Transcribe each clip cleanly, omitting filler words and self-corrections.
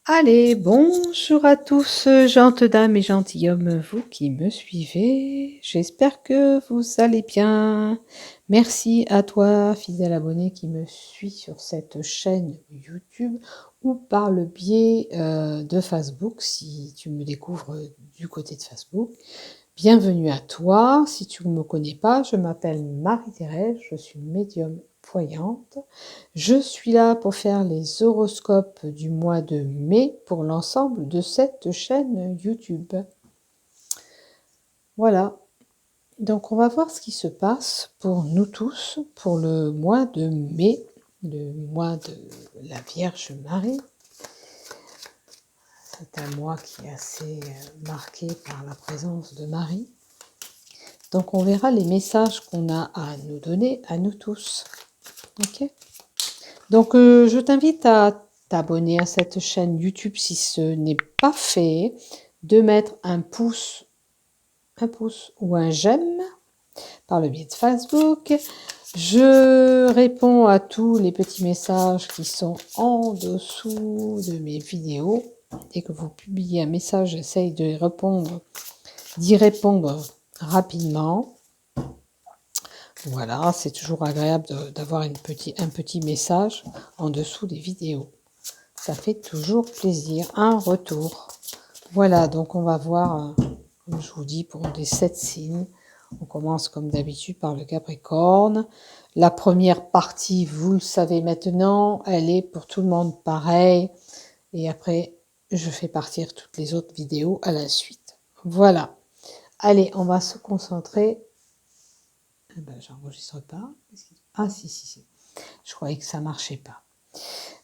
Allez, bonjour à tous, gentes dames et gentilshommes, vous qui me suivez. J'espère que vous allez bien. Merci à toi, fidèle abonné, qui me suit sur cette chaîne YouTube ou par le biais de Facebook, si tu me découvres du côté de Facebook. Bienvenue à toi. Si tu ne me connais pas, je m'appelle Marie-Thérèse, je suis médium voyante. Je suis là pour faire les horoscopes du mois de mai pour l'ensemble de cette chaîne YouTube. Voilà. Donc on va voir ce qui se passe pour nous tous pour le mois de mai, le mois de la Vierge Marie. C'est un mois qui est assez marqué par la présence de Marie. Donc on verra les messages qu'on a à nous donner, à nous tous. Ok. Donc je t'invite à t'abonner à cette chaîne YouTube si ce n'est pas fait, de mettre un pouce ou un j'aime par le biais de Facebook. Je réponds à tous les petits messages qui sont en dessous de mes vidéos. Dès que vous publiez un message, j'essaye d'y répondre rapidement. Voilà, c'est toujours agréable d'avoir un petit message en dessous des vidéos. Ça fait toujours plaisir, un retour. Voilà, donc on va voir, comme je vous dis, pour les 7 signes. On commence comme d'habitude par le Capricorne. La première partie, vous le savez maintenant, elle est pour tout le monde pareil. Et après, je fais partir toutes les autres vidéos à la suite. Voilà. Allez, on va se concentrer. Ah ben, j'enregistre pas. Ah si. Je croyais que ça marchait pas.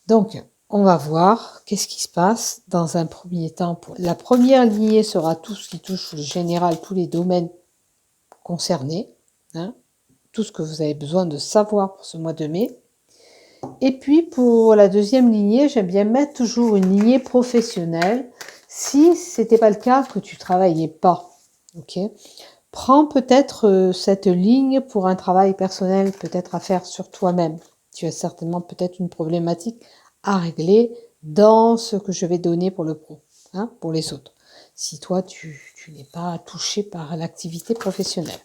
Donc, on va voir qu'est-ce qui se passe dans un premier temps. La première lignée sera tout ce qui touche le général, tous les domaines concernés. Hein, tout ce que vous avez besoin de savoir pour ce mois de mai. Et puis, pour la deuxième lignée, j'aime bien mettre toujours une lignée professionnelle. Si ce n'était pas le cas, que tu travaillais pas. Ok. Prends peut-être cette ligne pour un travail personnel, peut-être à faire sur toi-même. Tu as certainement peut-être une problématique à régler dans ce que je vais donner pour le pro, hein, pour les autres. Si toi, tu n'es pas touché par l'activité professionnelle.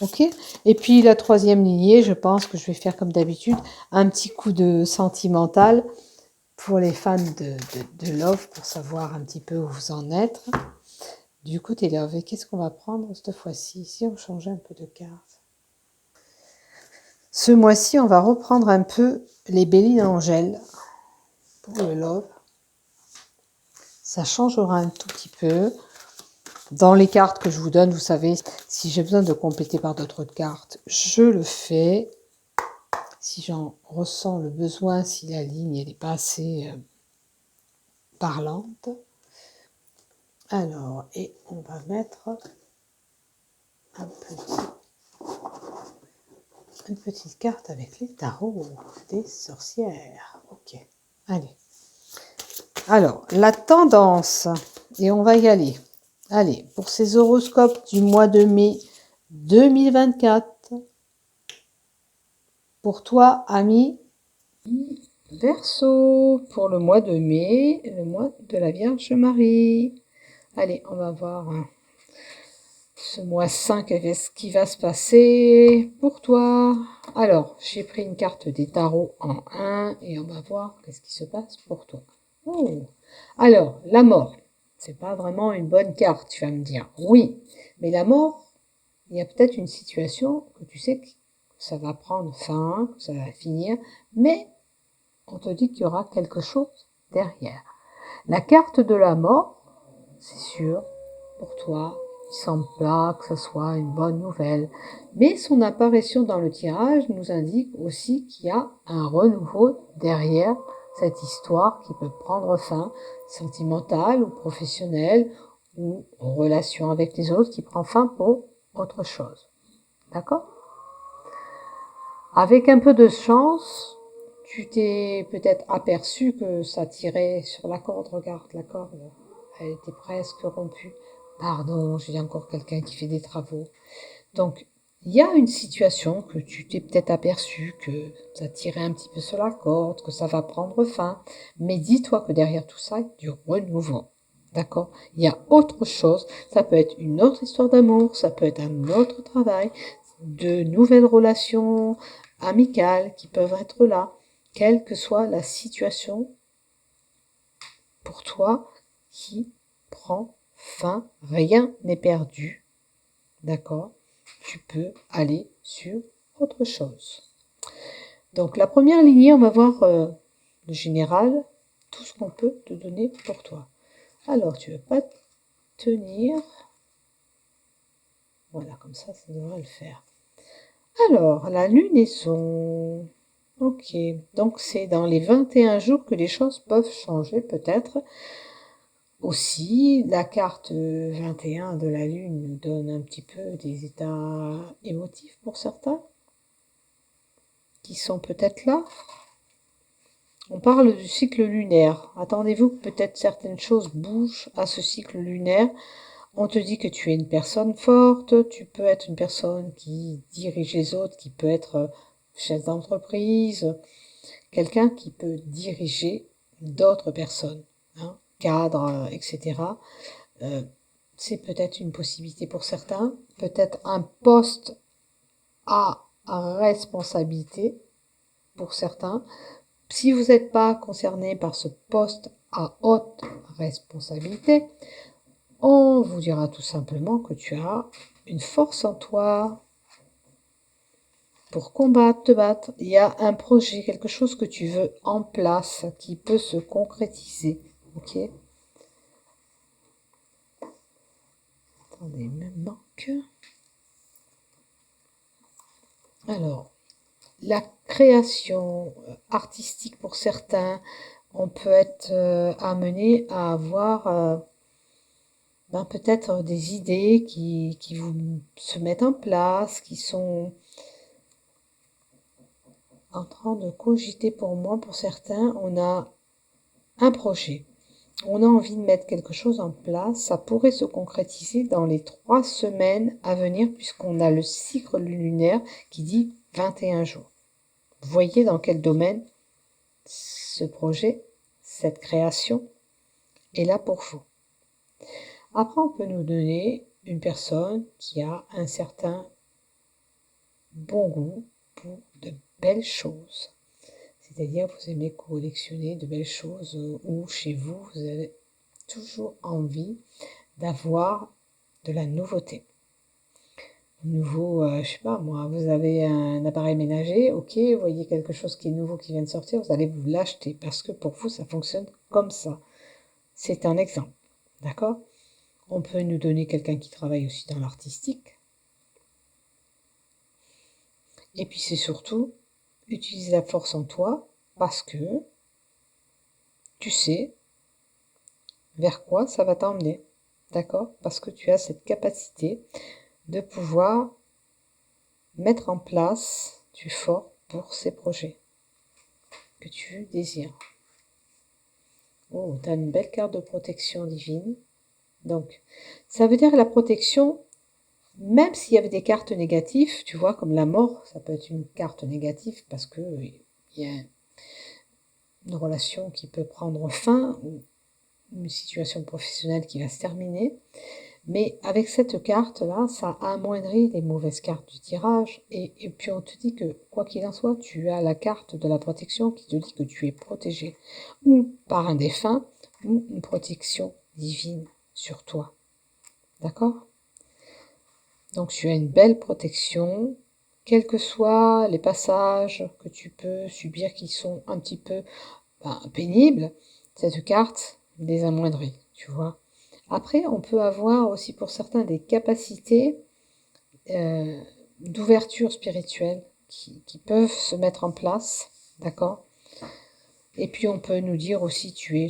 Ok. Et puis la troisième lignée, je pense que je vais faire comme d'habitude, un petit coup de sentimental pour les fans de Love, pour savoir un petit peu où vous en êtes. Du côté Love, et qu'est-ce qu'on va prendre cette fois-ci? Si on changeait un peu de carte. Ce mois-ci, on va reprendre un peu les Béliers d'Angèle pour le Love. Ça changera un tout petit peu. Dans les cartes que je vous donne, vous savez, si j'ai besoin de compléter par d'autres cartes, je le fais. Si j'en ressens le besoin, si la ligne n'est pas assez parlante. Alors, et on va mettre une petite carte avec les tarots des sorcières. Ok, allez. Alors, la tendance, et on va y aller. Allez, pour ces horoscopes du mois de mai 2024, pour toi, ami Verseau, pour le mois de mai, le mois de la Vierge Marie. Allez, on va voir ce mois 5, qu'est-ce qui va se passer pour toi. Alors, j'ai pris une carte des tarots en 1 et on va voir qu'est-ce qui se passe pour toi. Oh. Alors, la mort, c'est pas vraiment une bonne carte, tu vas me dire. Oui, mais la mort, il y a peut-être une situation que tu sais que ça va prendre fin, que ça va finir, mais on te dit qu'il y aura quelque chose derrière. La carte de la mort, c'est sûr, pour toi, il semble pas que ce soit une bonne nouvelle. Mais son apparition dans le tirage nous indique aussi qu'il y a un renouveau derrière cette histoire qui peut prendre fin, sentimentale ou professionnelle, ou en relation avec les autres, qui prend fin pour autre chose. D'accord ? Avec un peu de chance, tu t'es peut-être aperçu que ça tirait sur la corde. Regarde, la corde, elle était presque rompue. Pardon, j'ai encore quelqu'un qui fait des travaux. Donc, Il y a une situation que tu t'es peut-être aperçu, que ça tirait un petit peu sur la corde, que ça va prendre fin, mais dis-toi que derrière tout ça, il y a du renouveau. D'accord? Il y a autre chose, ça peut être une autre histoire d'amour, ça peut être un autre travail, de nouvelles relations amicales qui peuvent être là, quelle que soit la situation pour toi qui prend fin, rien n'est perdu, d'accord? Tu peux aller sur autre chose. Donc la première lignée, on va voir le général, tout ce qu'on peut te donner pour toi. Alors, tu ne veux pas tenir. Voilà, comme ça devrait le faire. Alors, la lunaison. Ok, donc c'est dans les 21 jours que les choses peuvent changer peut-être. Aussi, la carte 21 de la Lune nous donne un petit peu des états émotifs pour certains, qui sont peut-être là. On parle du cycle lunaire. Attendez-vous que peut-être certaines choses bougent à ce cycle lunaire. On te dit que tu es une personne forte, tu peux être une personne qui dirige les autres, qui peut être chef d'entreprise, quelqu'un qui peut diriger d'autres personnes, hein, cadre, etc. C'est peut-être une possibilité pour certains, peut-être un poste à responsabilité pour certains. Si vous n'êtes pas concerné par ce poste à haute responsabilité, on vous dira tout simplement que tu as une force en toi pour combattre, te battre. Il y a un projet, quelque chose que tu veux en place qui peut se concrétiser. Ok? Attendez, il me manque. Alors, la création artistique pour certains, on peut être amené à avoir peut-être des idées qui vous se mettent en place, qui sont en train de cogiter pour moi. Pour certains, on a un projet. On a envie de mettre quelque chose en place. Ça pourrait se concrétiser dans les 3 semaines à venir puisqu'on a le cycle lunaire qui dit 21 jours. Vous voyez dans quel domaine ce projet, cette création est là pour vous. Après, on peut nous donner une personne qui a un certain bon goût pour de belles choses. C'est-à-dire, vous aimez collectionner de belles choses ou chez vous, vous avez toujours envie d'avoir de la nouveauté. Nouveau, je sais pas moi, vous avez un appareil ménager, ok, vous voyez quelque chose qui est nouveau qui vient de sortir, vous allez vous l'acheter parce que pour vous, ça fonctionne comme ça. C'est un exemple, d'accord? On peut nous donner quelqu'un qui travaille aussi dans l'artistique. Et puis c'est surtout utiliser la force en toi parce que tu sais vers quoi ça va t'emmener. D'accord? Parce que tu as cette capacité de pouvoir mettre en place du fort pour ces projets que tu désires. Oh, tu as une belle carte de protection divine. Donc, ça veut dire la protection, même s'il y avait des cartes négatives, tu vois, comme la mort, ça peut être une carte négative parce que il y a une relation qui peut prendre fin ou une situation professionnelle qui va se terminer. Mais avec cette carte-là, ça amoindrit les mauvaises cartes du tirage. Et puis on te dit que, quoi qu'il en soit, tu as la carte de la protection qui te dit que tu es protégé. Ou par un défunt, ou une protection divine sur toi. D'accord? Donc tu as une belle protection, quels que soient les passages que tu peux subir qui sont un petit peu pénibles, cette carte les amoindrit, tu vois. Après, on peut avoir aussi pour certains des capacités d'ouverture spirituelle qui peuvent se mettre en place, d'accord? Et puis on peut nous dire aussi tu es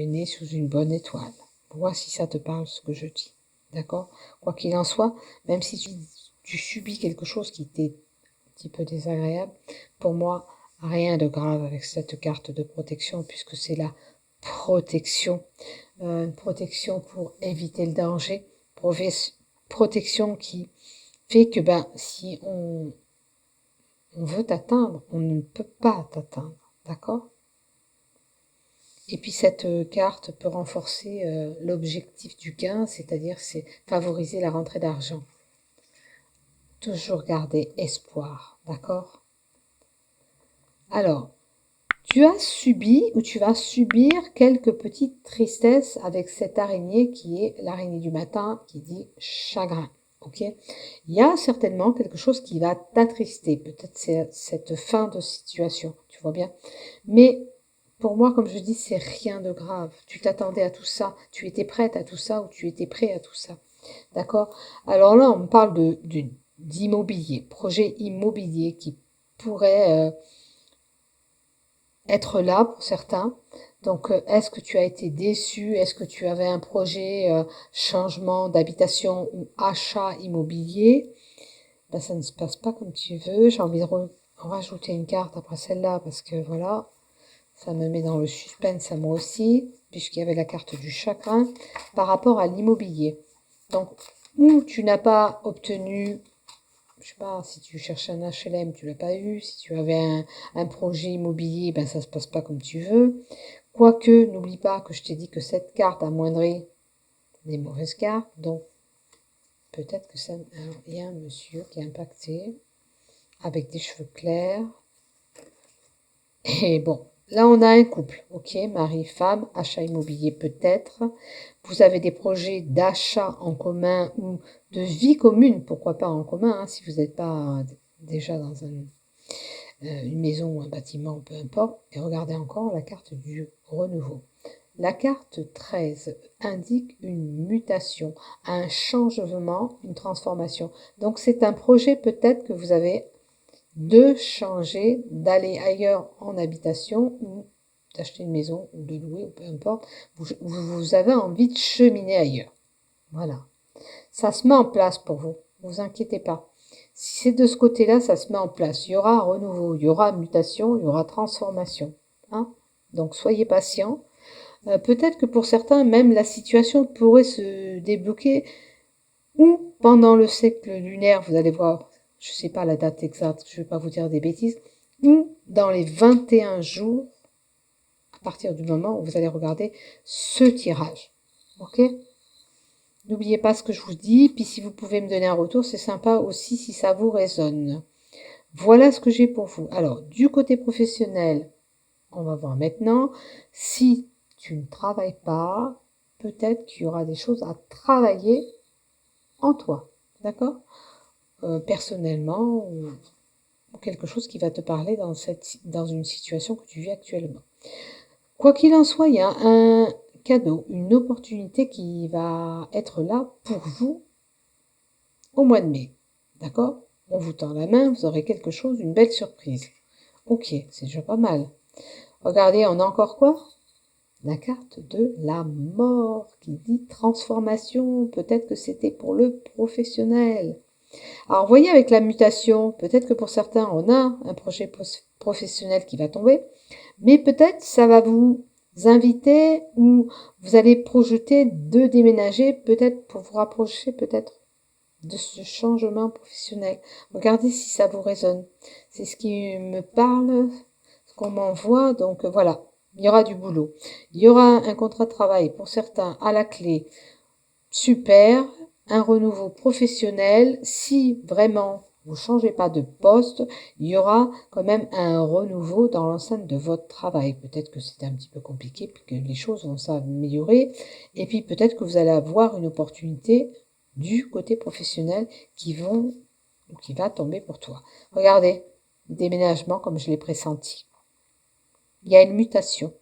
né sous une bonne étoile. Vois si ça te parle ce que je dis, d'accord? Quoi qu'il en soit, même si tu subis quelque chose qui t'est un petit peu désagréable, pour moi, rien de grave avec cette carte de protection puisque c'est la protection. Une protection pour éviter le danger, protection qui fait que ben, si on veut t'atteindre, on ne peut pas t'atteindre, d'accord? Et puis cette carte peut renforcer l'objectif du gain, c'est-à-dire c'est favoriser la rentrée d'argent. Toujours garder espoir, d'accord? Alors, tu as subi ou tu vas subir quelques petites tristesses avec cette araignée qui est l'araignée du matin qui dit chagrin. Ok, il y a certainement quelque chose qui va t'attrister, peut-être c'est cette fin de situation, tu vois bien. Mais pour moi, comme je dis, c'est rien de grave. Tu t'attendais à tout ça, tu étais prête à tout ça ou tu étais prêt à tout ça. D'accord? Alors là, on me parle d'immobilier, projet immobilier qui pourrait être là pour certains. Donc, est-ce que tu as été déçu? Est-ce que tu avais un projet changement d'habitation ou achat immobilier? Ben, ça ne se passe pas comme tu veux. J'ai envie de rajouter une carte après celle-là parce que voilà, ça me met dans le suspense à moi aussi, puisqu'il y avait la carte du chagrin par rapport à l'immobilier. Donc, ou tu n'as pas obtenu, je sais pas, si tu cherches un HLM, tu l'as pas eu. Si tu avais un projet immobilier, ben ça se passe pas comme tu veux. Quoique, n'oublie pas que je t'ai dit que cette carte amoindrait les mauvaises cartes. Donc, peut-être que ça, il y a un monsieur qui est impacté, avec des cheveux clairs. Et bon, là on a un couple, ok, mari, femme, achat immobilier peut-être. Vous avez des projets d'achat en commun ou de vie commune, pourquoi pas en commun, hein, si vous n'êtes pas déjà dans une maison ou un bâtiment, peu importe. Et regardez encore la carte du renouveau. La carte 13 indique une mutation, un changement, une transformation. Donc c'est un projet peut-être que vous avez de changer, d'aller ailleurs en habitation ou d'acheter une maison ou de louer ou peu importe. Vous avez envie de cheminer ailleurs. Voilà. Ça se met en place pour vous. Ne vous inquiétez pas. Si c'est de ce côté-là, ça se met en place. Il y aura renouveau, il y aura mutation, il y aura transformation. Hein. Donc soyez patients. Peut-être que pour certains, même la situation pourrait se débloquer ou pendant le cycle lunaire, vous allez voir, je ne sais pas la date exacte, je ne vais pas vous dire des bêtises, ou dans les 21 jours, à partir du moment où vous allez regarder ce tirage. Ok? N'oubliez pas ce que je vous dis, puis si vous pouvez me donner un retour, c'est sympa aussi si ça vous résonne. Voilà ce que j'ai pour vous. Alors, du côté professionnel, on va voir maintenant. Si tu ne travailles pas, peut-être qu'il y aura des choses à travailler en toi. D'accord? Personnellement, ou quelque chose qui va te parler dans une situation que tu vis actuellement. Quoi qu'il en soit, il y a un cadeau, une opportunité qui va être là pour vous au mois de mai. D'accord? On vous tend la main, vous aurez quelque chose, une belle surprise. Ok, c'est déjà pas mal. Regardez, on a encore quoi? La carte de la mort qui dit transformation. Peut-être que c'était pour le professionnel. Alors, vous voyez, avec la mutation, peut-être que pour certains, on a un projet professionnel qui va tomber, mais peut-être ça va vous inviter ou vous allez projeter de déménager, peut-être pour vous rapprocher peut-être de ce changement professionnel. Regardez si ça vous résonne. C'est ce qui me parle, ce qu'on m'envoie, donc voilà. Il y aura du boulot. Il y aura un contrat de travail pour certains à la clé. Super, un renouveau professionnel. Si vraiment vous changez pas de poste, il y aura quand même un renouveau dans l'enceinte de votre travail. Peut-être que c'est un petit peu compliqué, puis que les choses vont s'améliorer. Et puis peut-être que vous allez avoir une opportunité du côté professionnel qui va tomber pour toi. Regardez, déménagement comme je l'ai pressenti. Il y a une mutation.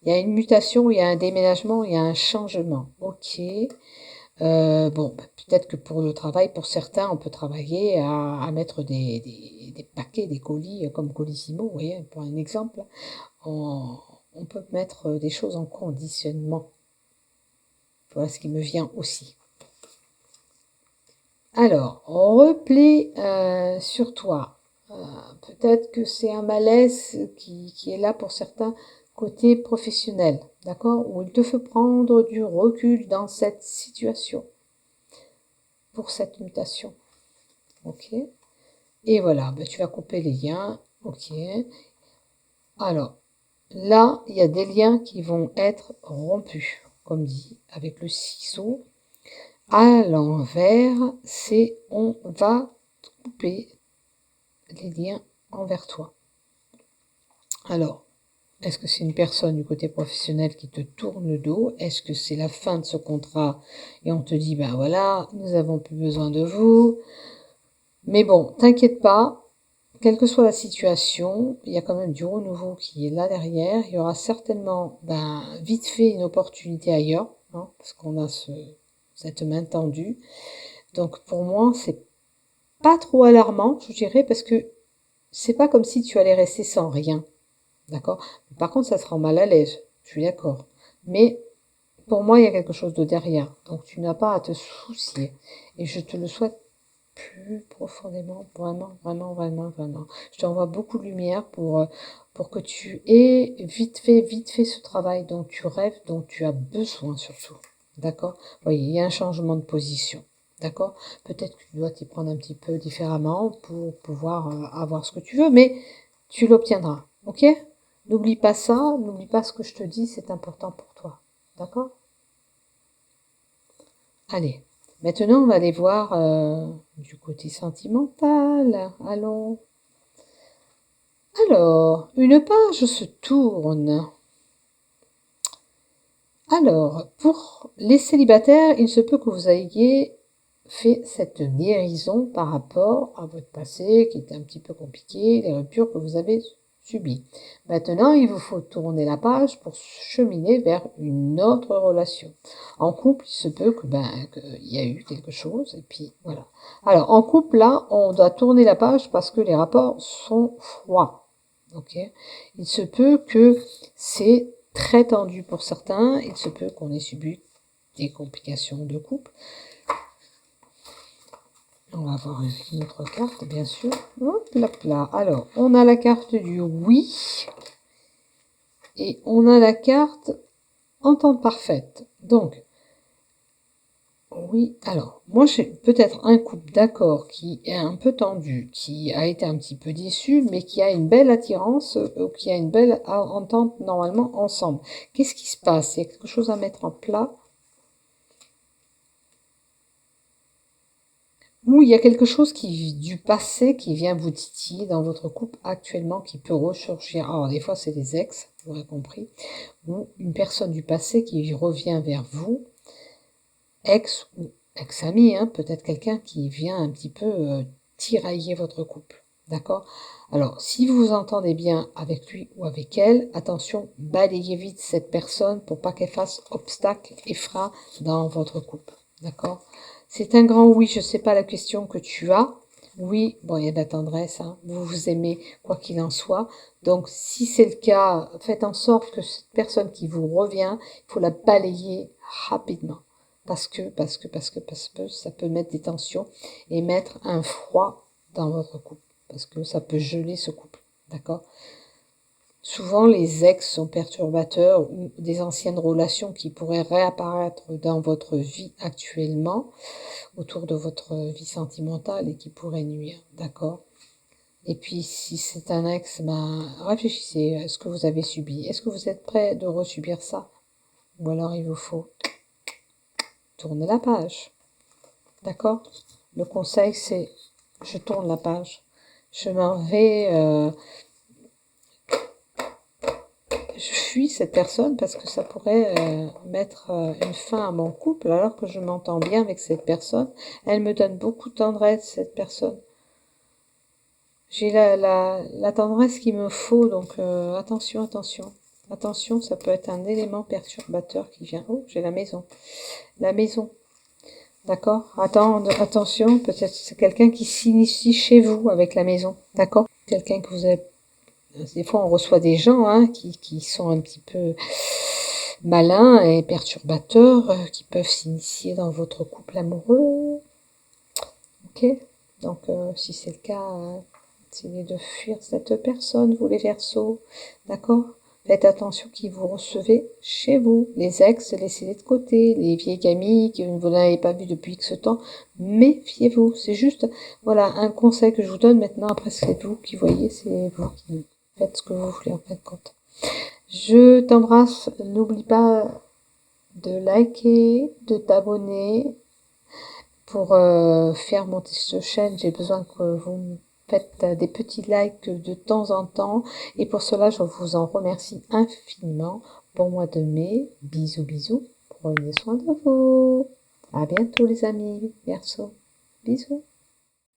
Il y a une mutation, il y a un déménagement, il y a un changement. Ok. Bon, peut-être que pour le travail, pour certains, on peut travailler à mettre des paquets, des colis, comme Colissimo, vous voyez, pour un exemple. On peut mettre des choses en conditionnement. Voilà ce qui me vient aussi. Alors, repli sur toi. Peut-être que c'est un malaise qui est là pour certains côté professionnel, d'accord? Où il te fait prendre du recul dans cette situation. pour cette mutation. Ok. Et voilà, ben, tu vas couper les liens. Ok. Alors, là, il y a des liens qui vont être rompus, comme dit, avec le ciseau. À l'envers, c'est on va couper les liens envers toi. Alors, est-ce que c'est une personne du côté professionnel qui te tourne le dos? Est-ce que c'est la fin de ce contrat et on te dit, ben voilà, nous avons plus besoin de vous? Mais bon, t'inquiète pas, quelle que soit la situation, il y a quand même du renouveau qui est là derrière. Il y aura certainement, ben, vite fait une opportunité ailleurs, hein, parce qu'on a cette main tendue. Donc pour moi, c'est pas trop alarmant, je dirais, parce que c'est pas comme si tu allais rester sans rien. D'accord? Par contre, ça te rend mal à l'aise. Je suis d'accord. Mais pour moi, il y a quelque chose de derrière. Donc tu n'as pas à te soucier. Et je te le souhaite plus profondément, vraiment, vraiment, vraiment, vraiment. Je t'envoie beaucoup de lumière pour que tu aies vite fait ce travail dont tu rêves, dont tu as besoin surtout. D'accord? Oui, il y a un changement de position. D'accord? Peut-être que tu dois t'y prendre un petit peu différemment pour pouvoir avoir ce que tu veux, mais tu l'obtiendras. Ok? N'oublie pas ça, n'oublie pas ce que je te dis, c'est important pour toi. D'accord? Allez, maintenant on va aller voir du côté sentimental. Allons. Alors, une page se tourne. Alors, pour les célibataires, il se peut que vous ayez fait cette guérison par rapport à votre passé qui était un petit peu compliqué, les ruptures que vous avez subies. Maintenant, il vous faut tourner la page pour cheminer vers une autre relation. En couple, il se peut que qu'il y a eu quelque chose et puis voilà. Alors, en couple, là, on doit tourner la page parce que les rapports sont froids. Ok? Il se peut que c'est très tendu pour certains. Il se peut qu'on ait subi des complications de couple. On va voir une autre carte, bien sûr. Hop là. Alors, on a la carte du oui. Et on a la carte entente parfaite. Donc, oui, alors, moi j'ai peut-être un couple d'accord qui est un peu tendu, qui a été un petit peu déçu, mais qui a une belle attirance, qui a une belle entente normalement ensemble. Qu'est-ce qui se passe? Il y a quelque chose à mettre en plat? Ou il y a quelque chose du passé qui vient vous titiller dans votre couple actuellement qui peut ressurgir. Alors des fois c'est des ex, vous aurez compris, ou une personne du passé qui revient vers vous, ex ou ex-ami, hein, peut-être quelqu'un qui vient un petit peu tirailler votre couple. D'accord? Alors, si vous vous entendez bien avec lui ou avec elle, attention, balayez vite cette personne pour pas qu'elle fasse obstacle et frein dans votre couple. D'accord? C'est un grand oui, je sais pas la question que tu as. Oui, bon, il y a de la tendresse, hein. Vous vous aimez quoi qu'il en soit. Donc, si c'est le cas, faites en sorte que cette personne qui vous revient, il faut la balayer rapidement. Parce que ça peut mettre des tensions et mettre un froid dans votre couple. Parce que ça peut geler ce couple. D'accord? Souvent, les ex sont perturbateurs ou des anciennes relations qui pourraient réapparaître dans votre vie actuellement, autour de votre vie sentimentale et qui pourraient nuire. D'accord? Et puis, si c'est un ex, réfléchissez à ce que vous avez subi. Est-ce que vous êtes prêt de resubir ça? Ou alors il vous faut tourner la page. D'accord? Le conseil, c'est je tourne la page. Je m'en vais, je fuis cette personne parce que ça pourrait mettre une fin à mon couple alors que je m'entends bien avec cette personne. Elle me donne beaucoup de tendresse, cette personne. J'ai la tendresse qu'il me faut, donc attention, attention. Attention, ça peut être un élément perturbateur qui vient. Oh, j'ai la maison. La maison. D'accord? Attention, peut-être c'est quelqu'un qui s'initie chez vous avec la maison. D'accord? Quelqu'un que vous avez... Des fois, on reçoit des gens qui sont un petit peu malins et perturbateurs, qui peuvent s'initier dans votre couple amoureux. Ok? Donc, si c'est le cas, essayez de fuir cette personne, vous les Verseaux. D'accord? Faites attention qui vous recevez chez vous. Les ex, laissez-les de côté. Les vieilles amies que vous n'avez pas vues depuis X temps, méfiez-vous. C'est juste, voilà, un conseil que je vous donne maintenant. Après, c'est vous qui voyez, c'est vous qui faites ce que vous voulez en fin de compte. Je t'embrasse. N'oublie pas de liker, de t'abonner. Pour faire monter cette chaîne, j'ai besoin que vous me faites des petits likes de temps en temps. Et pour cela, je vous en remercie infiniment. Bon mois de mai. Bisous, bisous. Prenez soin de vous. À bientôt les amis. Verseau. Bisous.